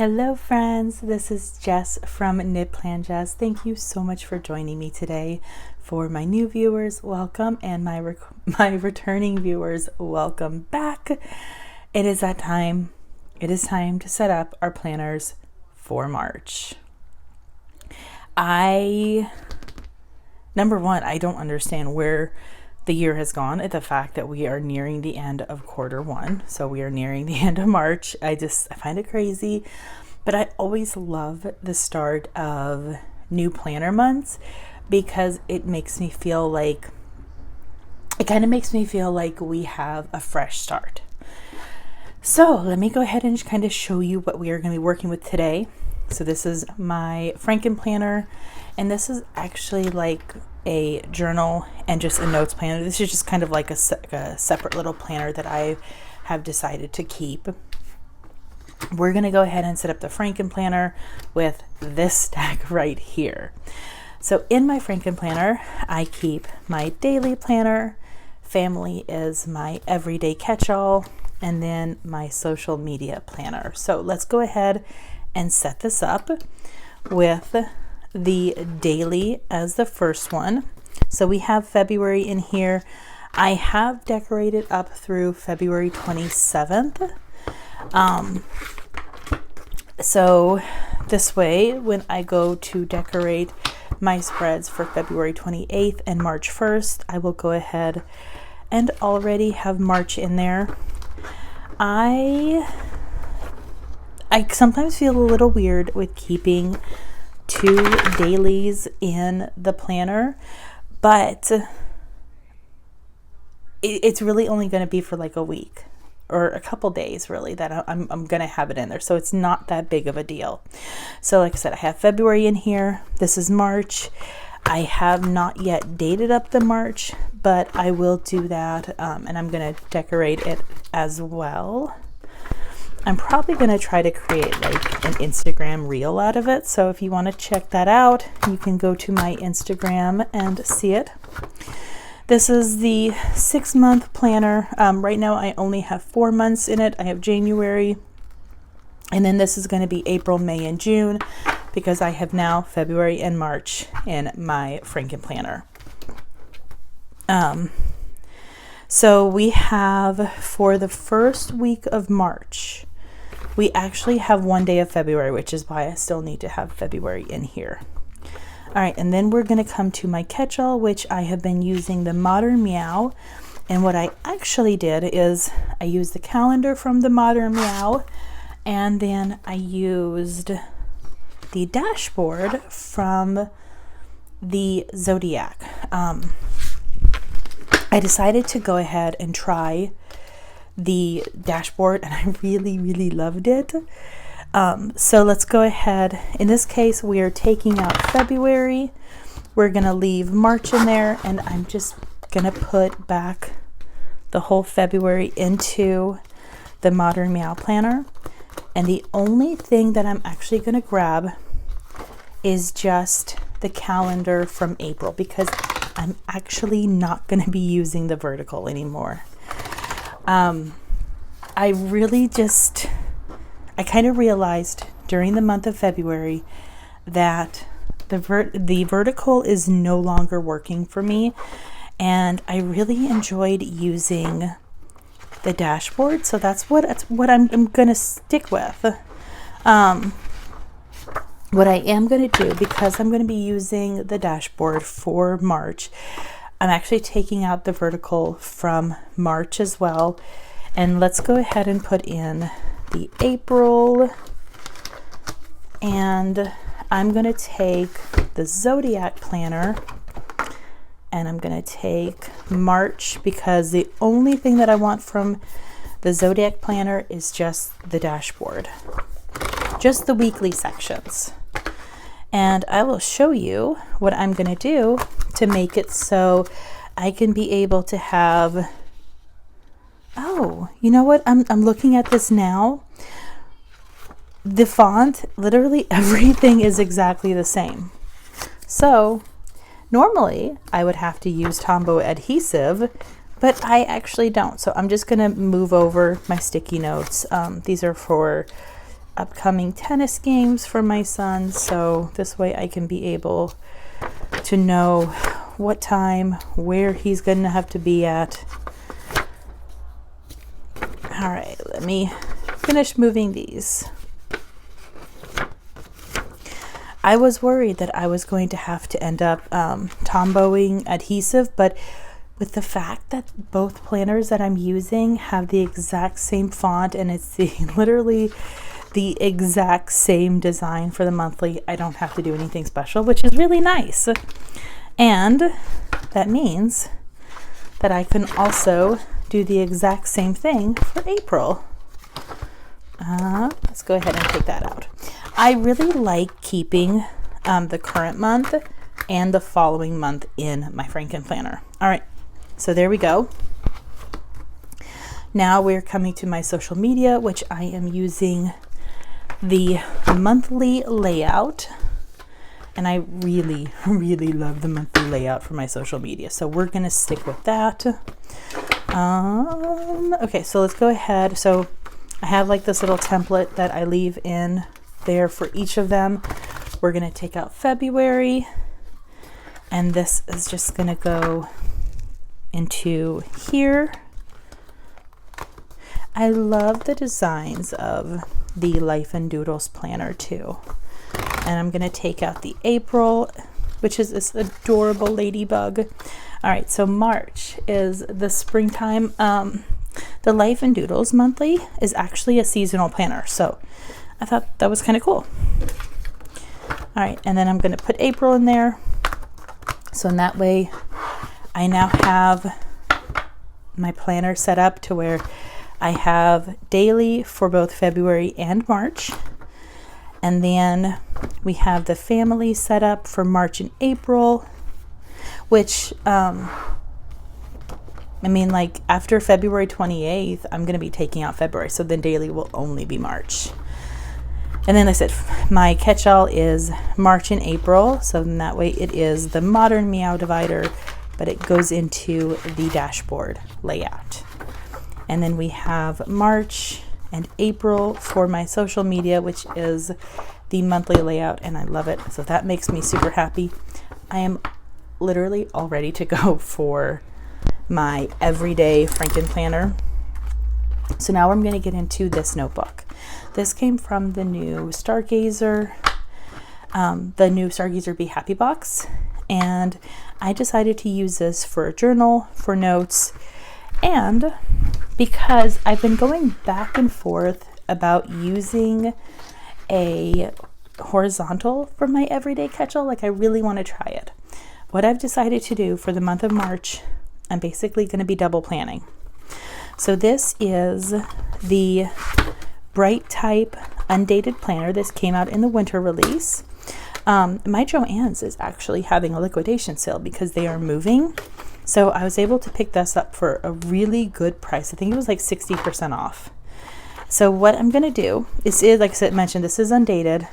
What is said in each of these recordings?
Hello friends, this is Jess from Knit Plan Jess. Thank you so much for joining me today. For my new viewers, welcome, and my returning viewers, welcome back. It is that time. It is time to set up our planners for March. Number one, I don't understand where the year has gone at the fact that we are nearing the end of quarter one. So we are nearing the end of March. I find it crazy, but I always love the start of new planner months because it makes me feel like, we have a fresh start. So let me go ahead and just kind of show you what we are going to be working with today. So this is my Frankenplanner, and this is actually like a journal and just a notes planner. This is just kind of like a separate little planner that I have decided to keep. We're going to go ahead and set up the Frankenplanner with this stack right here. So in my Frankenplanner, I keep my daily planner, family is my everyday catch-all, and then my social media planner. So let's go ahead and set this up with the daily as the first one. So we have February in here. I have decorated up through February 27th. So this way, when I go to decorate my spreads for February 28th and March 1st, I will go ahead and already have March in there. I sometimes feel a little weird with keeping two dailies in the planner, but it's really only going to be for like a week or a couple days really that I'm going to have it in there. So it's not that big of a deal. So like I said, I have February in here. This is March. I have not yet dated up the March, but I will do that. And I'm going to decorate it as well. I'm probably going to try to create like an Instagram reel out of it. So if you want to check that out, you can go to my Instagram and see it. This is the 6-month planner. Right now I only have 4 months in it. I have January, and then this is going to be April, May, and June because I have now February and March in my Frankenplanner. So we have for the first week of March, we actually have 1 day of February, which is why I still need to have February in here. All right, and then we're going to come to my catch-all, which I have been using the Modern Meow. And what I actually did is I used the calendar from the Modern Meow, and then I used the dashboard from the Zodiac. I decided to go ahead and try the dashboard, and I really loved it. So let's go ahead. In this case, we are taking out February. We're going to leave March in there, and I'm just going to put back the whole February into the Modern Meow planner. And the only thing that I'm actually going to grab is just the calendar from April, because I'm actually not going to be using the vertical anymore. I kind of realized during the month of February that the vertical is no longer working for me, and I really enjoyed using the dashboard, so that's what I'm going to stick with. What I am going to do, because I'm going to be using the dashboard for March, I'm actually taking out the vertical from March as well. And let's go ahead and put in the April. And I'm going to take the Zodiac planner, and I'm going to take March, because the only thing that I want from the Zodiac planner is just the dashboard, just the weekly sections. And I will show you what I'm going to do to make it so I can be able to have, oh, you know what? I'm looking at this now. The font, literally everything is exactly the same. So normally I would have to use Tombow adhesive, but I actually don't. So I'm just going to move over my sticky notes. These are for upcoming tennis games for my son, so this way I can be able to know what time, where he's going to have to be at. All right, let me finish moving these. I was worried that I was going to have to end up Tomboing adhesive, but with the fact that both planners that I'm using have the exact same font and it's literally the exact same design for the monthly, I don't have to do anything special, which is really nice. And that means that I can also do the exact same thing for April. Let's go ahead and take that out. I really like keeping the current month and the following month in my Frankenplanner. All right, so there we go. Now we're coming to my social media, which I am using the monthly layout. And I really, really love the monthly layout for my social media. So we're going to stick with that. Okay, so let's go ahead. So I have like this little template that I leave in there for each of them. We're going to take out February. And this is just going to go into here. I love the designs of the Life and Doodles planner too. And I'm going to take out the April, which is this adorable ladybug. All right, so March is the springtime. The Life and Doodles monthly is actually a seasonal planner, so I thought that was kind of cool. All right, and then I'm going to put April in there. So in that way, I now have my planner set up to where I have daily for both February and March. And then we have the family set up for March and April, which, I mean, like after February 28th, I'm going to be taking out February. So then daily will only be March. And then I said my catch-all is March and April. So in that way it is the modern Meow divider, but it goes into the dashboard layout. And then we have March and April for my social media, which is the monthly layout, and I love it. So that makes me super happy. I am literally all ready to go for my everyday Frankenplanner. So now I'm going to get into this notebook. This came from the new Stargazer, Be Happy box, and I decided to use this for a journal, for notes, and because I've been going back and forth about using a horizontal for my everyday catch-all, like I really want to try it. What I've decided to do for the month of March, I'm basically going to be double planning. So this is the Bright Type Undated Planner. This came out in the winter release. My Joann's is actually having a liquidation sale because they are moving. So I was able to pick this up for a really good price. I think it was like 60% off. So what I'm going to do is, like I said, mentioned, this is undated,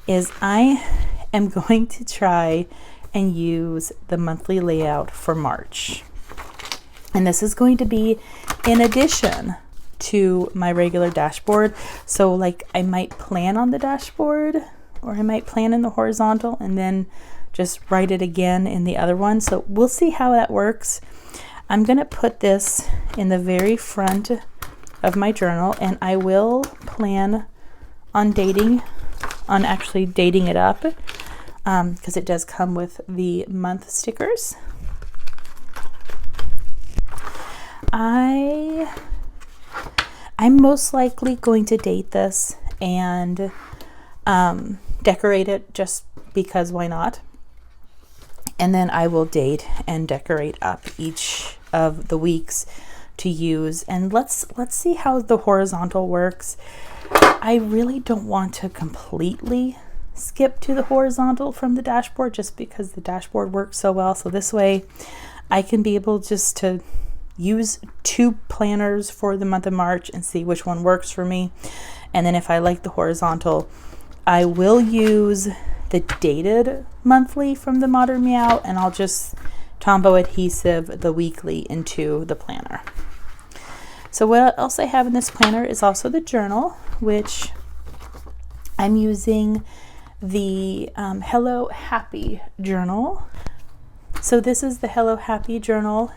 is I am going to try and use the monthly layout for March. And this is going to be in addition to my regular dashboard. So like I might plan on the dashboard, or I might plan in the horizontal and then just write it again in the other one. So we'll see how that works. I'm going to put this in the very front of my journal, and I will plan on actually dating it up, because it does come with the month stickers. I'm most likely going to date this and decorate it just because why not? And then I will date and decorate up each of the weeks to use. And let's see how the horizontal works. I really don't want to completely skip to the horizontal from the dashboard just because the dashboard works so well. So this way I can be able just to use two planners for the month of March and see which one works for me. And then if I like the horizontal, I will use the dated monthly from the Modern Meow, and I'll just Tombow adhesive the weekly into the planner. So what else I have in this planner is also the journal, which I'm using the Hello Happy journal. So this is the Hello Happy journal,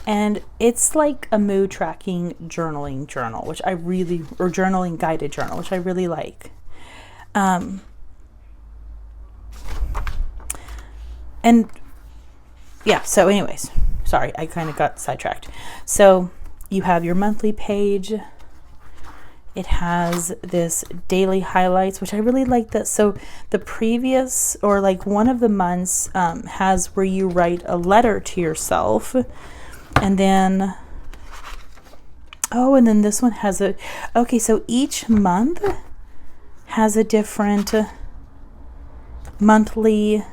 and it's like a mood tracking journaling journal, which I really, or journaling guided journal, which I really like. And yeah, so anyways, sorry, I kind of got sidetracked. So you have your monthly page. It has this daily highlights, which I really like that. So the previous, or like one of the months has where you write a letter to yourself. And then, oh, and then this one has a, okay, so each month has a different monthly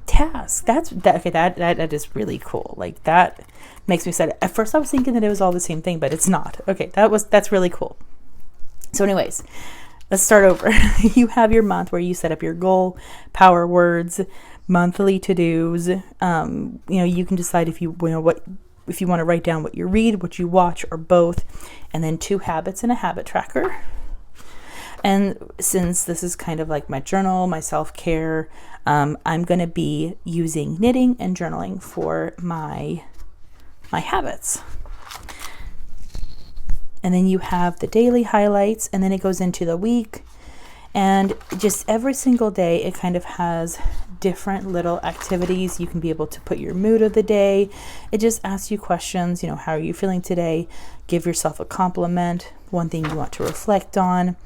task. Okay, that is really cool. Like, that makes me sad. At first I was thinking that it was all the same thing, but it's not. Okay, that's really cool. So anyways, let's start over. You have your month where you set up your goal, power words, monthly to-dos. You know, you can decide if you want to write down what you read, what you watch, or both, and then 2 habits and a habit tracker. And since this is kind of like my journal, my self-care, I'm going to be using knitting and journaling for my habits. And then you have the daily highlights, and then it goes into the week. And just every single day, it kind of has different little activities. You can be able to put your mood of the day. It just asks you questions, you know, how are you feeling today? Give yourself a compliment, one thing you want to reflect on.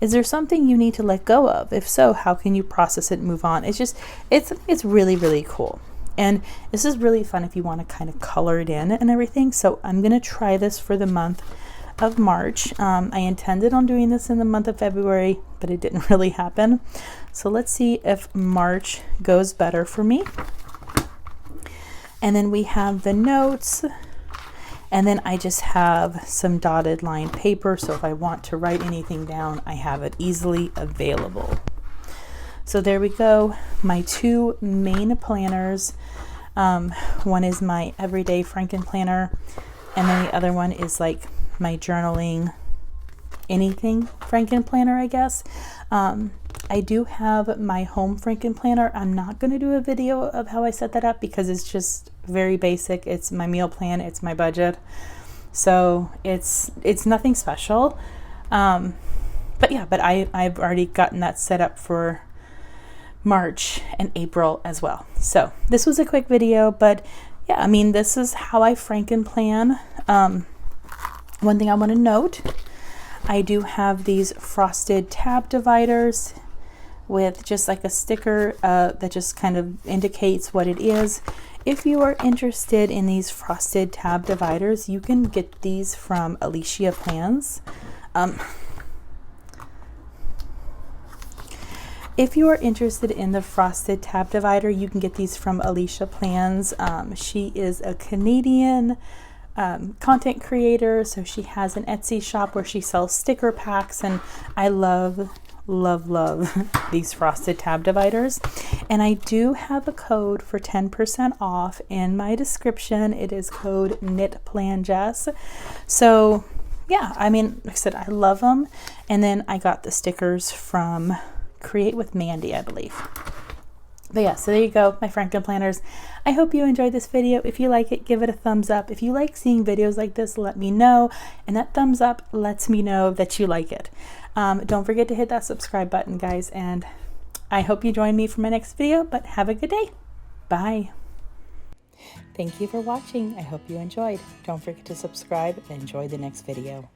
Is there something you need to let go of? If so, how can you process it and move on? It's really, really cool. And this is really fun if you want to kind of color it in and everything. So I'm going to try this for the month of March. I intended on doing this in the month of February, but it didn't really happen. So let's see if March goes better for me. And then we have the notes, and then I just have some dotted line paper, so if I want to write anything down, I have it easily available. So there we go, my 2 main planners. One is my everyday Frankenplanner, and then the other one is like my journaling anything Frankenplanner, I guess. I do have my home Frankenplanner. I'm not going to do a video of how I set that up because it's just very basic. It's my meal plan, it's my budget, so it's nothing special. But yeah, but I've already gotten that set up for March and April as well. So this was a quick video, but yeah, I mean, this is how I Frankenplan. One thing I want to note, I do have these frosted tab dividers with just like a sticker that just kind of indicates what it is. If you are interested in these frosted tab dividers, you can get these from Alicia Plans. If you are interested in the frosted tab divider, you can get these from Alicia Plans. She is a Canadian content creator, so she has an Etsy shop where she sells sticker packs, and I love these frosted tab dividers. And I do have a code for 10% off in my description. It is code KnitPlanJess. So yeah, I mean, like I said, I love them. And then I got the stickers from Create with Mandy, I believe. But yeah, so there you go, my Frankenplanners. I hope you enjoyed this video. If you like it, give it a thumbs up. If you like seeing videos like this, let me know. And that thumbs up lets me know that you like it. Don't forget to hit that subscribe button, guys. And I hope you join me for my next video, but have a good day. Bye. Thank you for watching. I hope you enjoyed. Don't forget to subscribe and enjoy the next video.